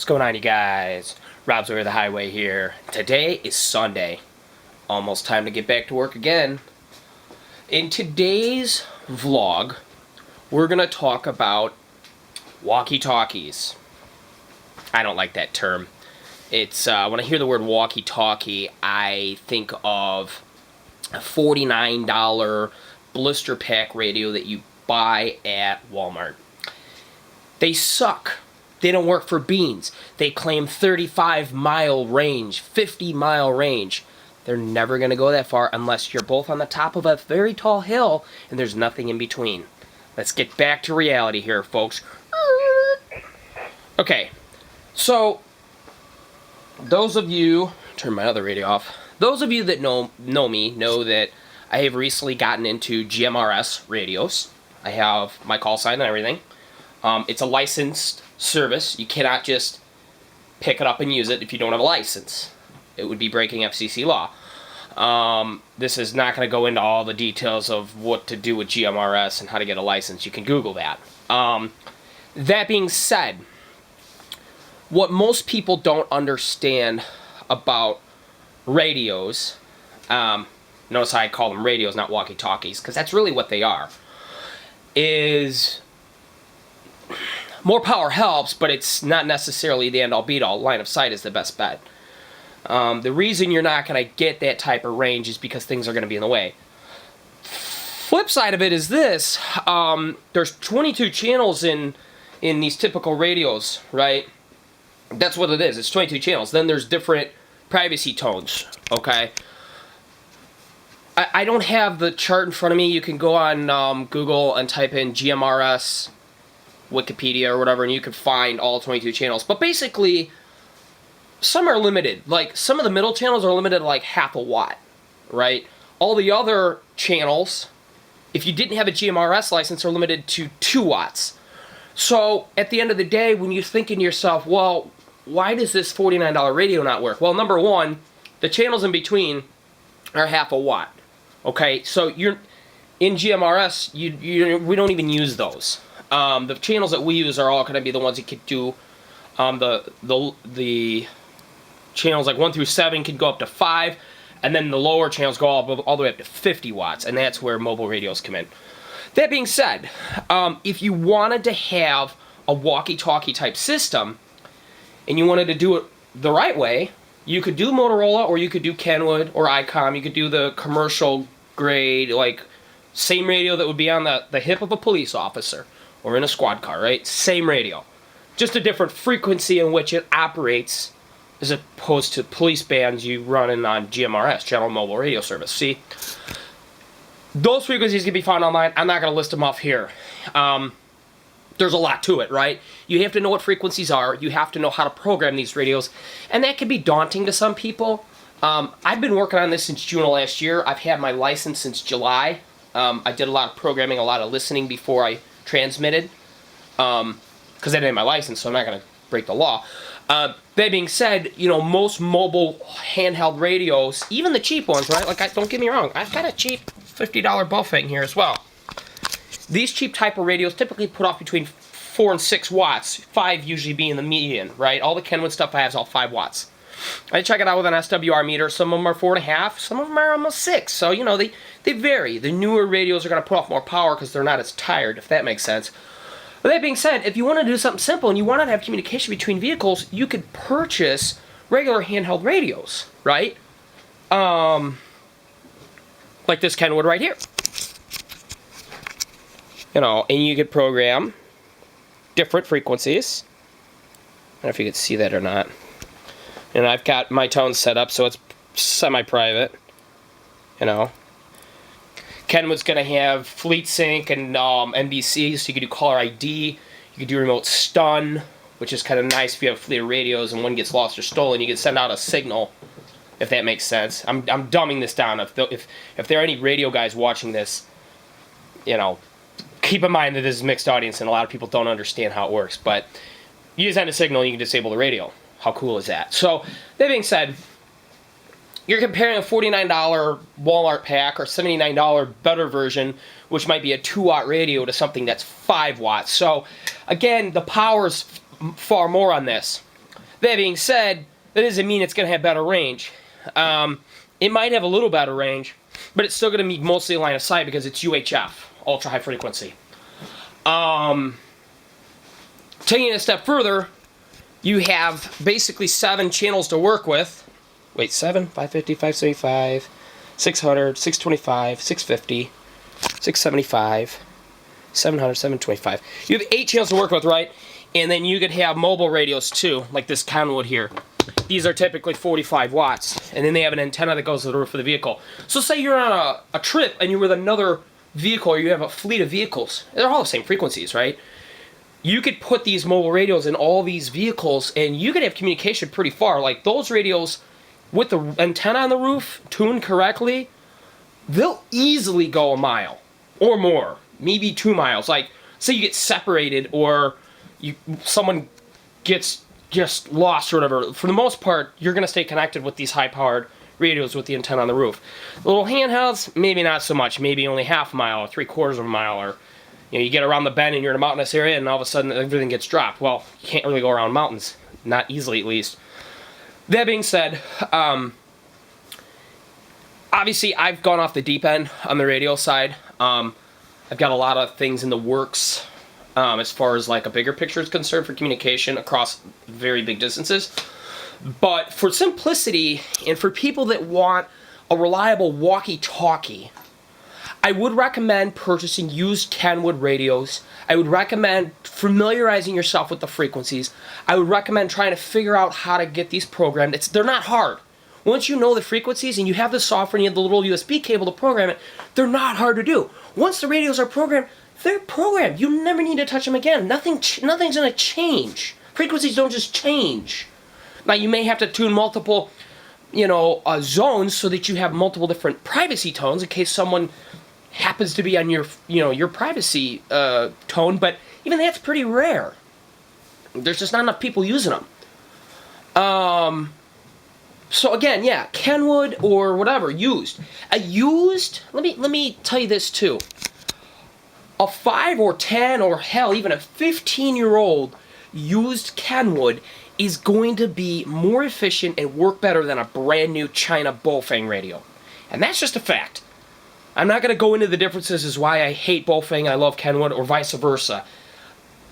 What's going on, you guys? Rob's over the highway here. Today is Sunday. Almost time to get back to work again. In today's vlog, we're going to talk about walkie-talkies. I don't like that term. It's when I hear the word walkie-talkie, I think of a $49 blister pack radio that you buy at Walmart. They suck. They don't work for beans. They claim 35-mile range, 50-mile range. They're never going to go that far unless you're both on the top of a very tall hill and there's nothing in between. Let's get back to reality here, folks. Okay, so those of you, turn my other radio off. Those of you that know me know that I have recently gotten into GMRS radios. I have my call sign and everything. It's a licensed service. You cannot just pick it up and use it if you don't have a license. It would be breaking FCC law. This is not going to go into all the details of what to do with GMRS and how to get a license. You can Google that. That being said, what most people don't understand about radios, notice how I call them radios, not walkie-talkies, because that's really what they are, is more power helps, but it's not necessarily the end-all be-all. Line of sight is the best bet. The reason you're not going to get that type of range is because things are going to be in the way. Flip side of it is this. There's 22 channels in these typical radios, right? That's what it is. It's 22 channels. Then there's different privacy tones, okay? I don't have the chart in front of me. You can go on Google and type in GMRS Wikipedia or whatever, and you can find all 22 channels. But basically, some are limited. Like, some of the middle channels are limited to like half a watt, right? All the other channels, if you didn't have a GMRS license, are limited to 2 watts. So, at the end of the day, when you're thinking to yourself, well, why does this $49 radio not work? Well, number one, the channels in between are half a watt. Okay, so you're in GMRS, we don't even use those. The channels that we use are all going to be the ones that could do the channels like 1 through 7 can go up to 5, and then the lower channels go all the way up to 50 watts, and that's where mobile radios come in. That being said, if you wanted to have a walkie-talkie type system, and you wanted to do it the right way, you could do Motorola, or you could do Kenwood, or ICOM. You could do the commercial grade, like, same radio that would be on the hip of a police officer, or in a squad car, right? Same radio. Just a different frequency in which it operates as opposed to police bands you running on GMRS, General Mobile Radio Service. See? Those frequencies can be found online. I'm not going to list them off here. There's a lot to it, right? You have to know what frequencies are. You have to know how to program these radios. And that can be daunting to some people. I've been working on this since June of last year. I've had my license since July. I did a lot of programming, a lot of listening before I transmitted, because I didn't have my license, so I'm not going to break the law. That being said, you know, most mobile handheld radios, even the cheap ones, right? Like, don't get me wrong, I've got a cheap $50 Buffing here as well. These cheap type of radios typically put off between 4 and 6 watts, 5 usually being the median, right? All the Kenwood stuff I have is all 5 watts. I check it out with an SWR meter. Some of them are 4.5, some of them are almost 6. So, you know, they vary. The newer radios are going to put off more power because they're not as tired, if that makes sense. But that being said, if you want to do something simple and you want to have communication between vehicles, you could purchase regular handheld radios, right? Like this Kenwood right here. You know, and you could program different frequencies. I don't know if you could see that or not. And I've got my tone set up so it's semi-private, you know. Kenwood's going to have Fleet Sync and NBC, so you can do caller ID. You can do remote stun, which is kind of nice if you have a fleet of radios and one gets lost or stolen. You can send out a signal, if that makes sense. I'm dumbing this down. If there are any radio guys watching this, you know, keep in mind that this is a mixed audience and a lot of people don't understand how it works. But you send a signal and you can disable the radio. How cool is that? So, that being said, you're comparing a $49 Walmart pack or $79 better version, which might be a 2-watt radio, to something that's 5 watts. So, again, the power's far more on this. That being said, that doesn't mean it's going to have better range. It might have a little better range, but it's still going to be mostly line of sight because it's UHF, ultra high frequency. Taking it a step further, you have basically 7 channels to work with. Wait, 7, 550, 575, 600, 625, 650, 675, 700, 725. You have 8 channels to work with, right? And then you could have mobile radios too, like this Kenwood here. These are typically 45 watts. And then they have an antenna that goes to the roof of the vehicle. So say you're on a trip and you're with another vehicle, or you have a fleet of vehicles. They're all the same frequencies, right? You could put these mobile radios in all these vehicles and you could have communication pretty far. Like those radios with the antenna on the roof, tuned correctly, they'll easily go a mile or more, maybe 2 miles. Like, say you get separated or someone gets just lost or whatever. For the most part, you're going to stay connected with these high-powered radios with the antenna on the roof. The little handhelds, maybe not so much. Maybe only half a mile or 3/4 of a mile, or you get around the bend and you're in a mountainous area and all of a sudden everything gets dropped. Well, you can't really go around mountains, not easily at least. That being said, obviously I've gone off the deep end on the radio side. I've got a lot of things in the works as far as like a bigger picture is concerned for communication across very big distances. But for simplicity and for people that want a reliable walkie-talkie, I would recommend purchasing used Kenwood radios. I would recommend familiarizing yourself with the frequencies. I would recommend trying to figure out how to get these programmed. They're not hard. Once you know the frequencies and you have the software and you have the little USB cable to program it, they're not hard to do. Once the radios are programmed, they're programmed. You never need to touch them again. Nothing's going to change. Frequencies don't just change. Now, you may have to tune multiple, zones so that you have multiple different privacy tones in case someone happens to be on your privacy tone, but even that's pretty rare. There's just not enough people using them. So again, yeah, Kenwood or whatever, used. Let me tell you this too. A 5 or 10 or hell, even a 15-year-old used Kenwood is going to be more efficient and work better than a brand new China Baofeng radio. And that's just a fact. I'm not going to go into the differences as why I hate Baofeng, I love Kenwood, or vice versa.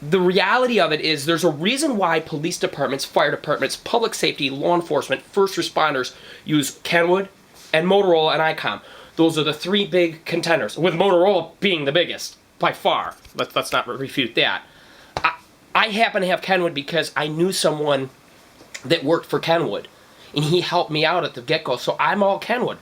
The reality of it is there's a reason why police departments, fire departments, public safety, law enforcement, first responders use Kenwood and Motorola and ICOM. Those are the 3 big contenders, with Motorola being the biggest by far. Let's not refute that. I happen to have Kenwood because I knew someone that worked for Kenwood, and he helped me out at the get-go, so I'm all Kenwood.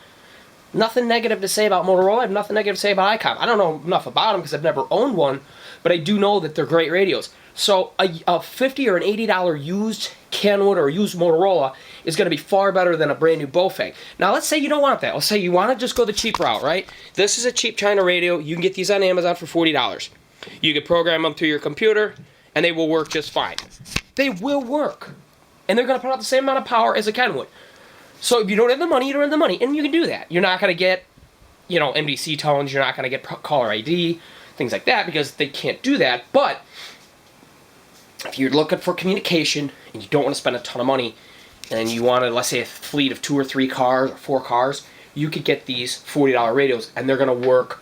Nothing negative to say about Motorola. I have nothing negative to say about ICOM. I don't know enough about them because I've never owned one, but I do know that they're great radios. So a $50 or an $80 used Kenwood or used Motorola is going to be far better than a brand new Baofeng. Now, let's say you don't want that. Let's say you want to just go the cheap route, right? This is a cheap China radio. You can get these on Amazon for $40. You can program them through your computer, and they will work just fine. They will work. And they're going to put out the same amount of power as a Kenwood. So if you don't have the money, you don't have the money. And you can do that. You're not going to get, MDC tones. You're not going to get caller ID, things like that, because they can't do that. But if you're looking for communication and you don't want to spend a ton of money, and you want to, let's say, a fleet of 2 or 3 cars or 4 cars, you could get these $40 radios, and they're going to work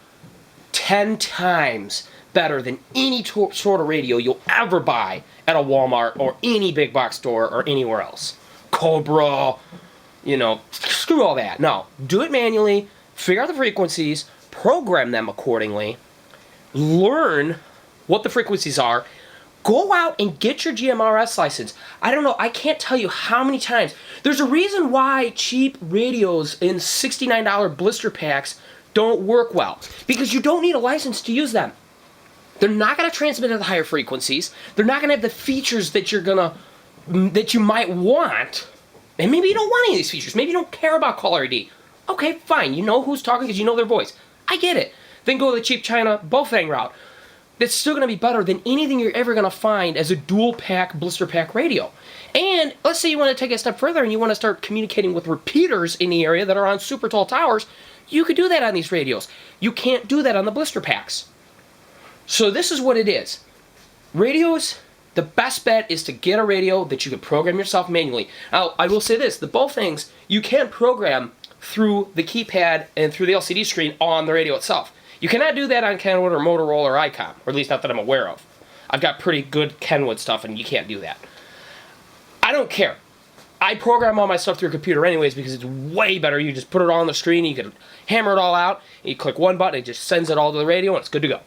10 times better than any sort of radio you'll ever buy at a Walmart or any big box store or anywhere else. Cobra, screw all that. No, do it manually, figure out the frequencies, program them accordingly, learn what the frequencies are, go out and get your GMRS license. I don't know, I can't tell you how many times. There's a reason why cheap radios in $69 blister packs don't work well. Because you don't need a license to use them. They're not going to transmit at the higher frequencies. They're not going to have the features that you might want. And maybe you don't want any of these features. Maybe you don't care about caller ID. Okay, fine. You know who's talking because you know their voice. I get it. Then go the cheap China Baofeng route. That's still going to be better than anything you're ever going to find as a dual pack, blister pack radio. And let's say you want to take it a step further and you want to start communicating with repeaters in the area that are on super tall towers. You could do that on these radios. You can't do that on the blister packs. So this is what it is. Radios, The best bet is to get a radio that you can program yourself manually. Now, I will say this, the both things you can program through the keypad and through the LCD screen on the radio itself. You cannot do that on Kenwood or Motorola or ICOM, or at least not that I'm aware of. I've got pretty good Kenwood stuff, and you can't do that. I don't care. I program all my stuff through a computer anyways because it's way better. You just put it all on the screen, you can hammer it all out, and you click one button, it just sends it all to the radio, and it's good to go.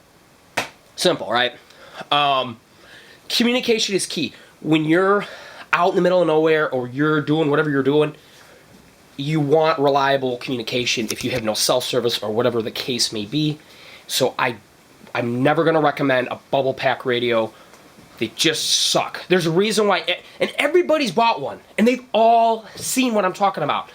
Simple, right? Communication is key. When you're out in the middle of nowhere or you're doing whatever you're doing, you want reliable communication if you have no cell service or whatever the case may be. So I'm never going to recommend a bubble pack radio. They just suck. There's a reason why, and everybody's bought one, and they've all seen what I'm talking about.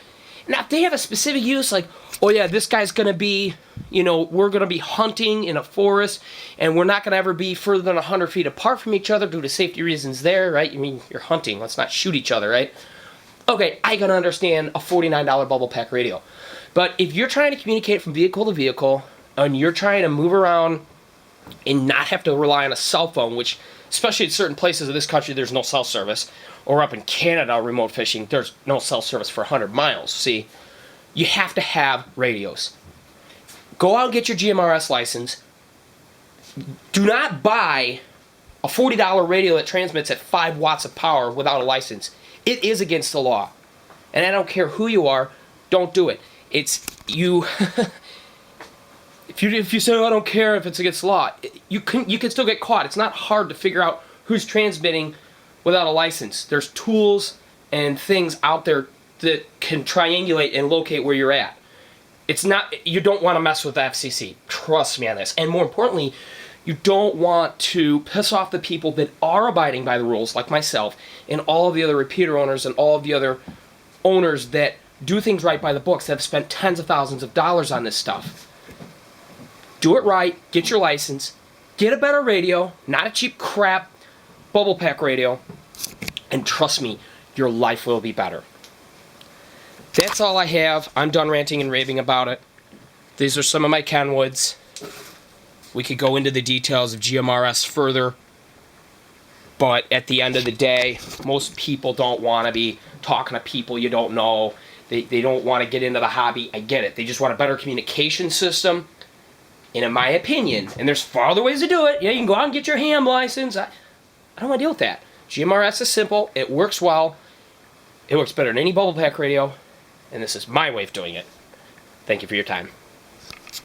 Now, if they have a specific use, like, oh yeah, this guy's going to be, we're going to be hunting in a forest, and we're not going to ever be further than 100 feet apart from each other due to safety reasons there, right? I mean, you're hunting. Let's not shoot each other, right? Okay, I can understand a $49 bubble pack radio. But if you're trying to communicate from vehicle to vehicle, and you're trying to move around and not have to rely on a cell phone, which, especially in certain places of this country, there's no cell service, or up in Canada, remote fishing, there's no cell service for 100 miles. See, you have to have radios. Go out and get your GMRS license. Do not buy a $40 radio that transmits at 5 watts of power without a license. It is against the law. And I don't care who you are, don't do it. It's you. If you say, oh, I don't care if it's against the law, you can still get caught. It's not hard to figure out who's transmitting without a license. There's tools and things out there that can triangulate and locate where you're at. It's not, you don't want to mess with the FCC. Trust me on this. And more importantly, you don't want to piss off the people that are abiding by the rules, like myself, and all of the other repeater owners and all of the other owners that do things right by the books that have spent tens of thousands of dollars on this stuff. Do it right, get your license, get a better radio, not a cheap crap bubble pack radio, and trust me, your life will be better. That's all I have. I'm done ranting and raving about it. These are some of my Kenwoods. We could go into the details of GMRS further, but at the end of the day, most people don't want to be talking to people you don't know. They don't want to get into the hobby. I get it. They just want a better communication system. And in my opinion, and there's far other ways to do it. Yeah, you can go out and get your ham license. I don't want to deal with that. GMRS is simple. It works well. It works better than any bubble pack radio. And this is my way of doing it. Thank you for your time.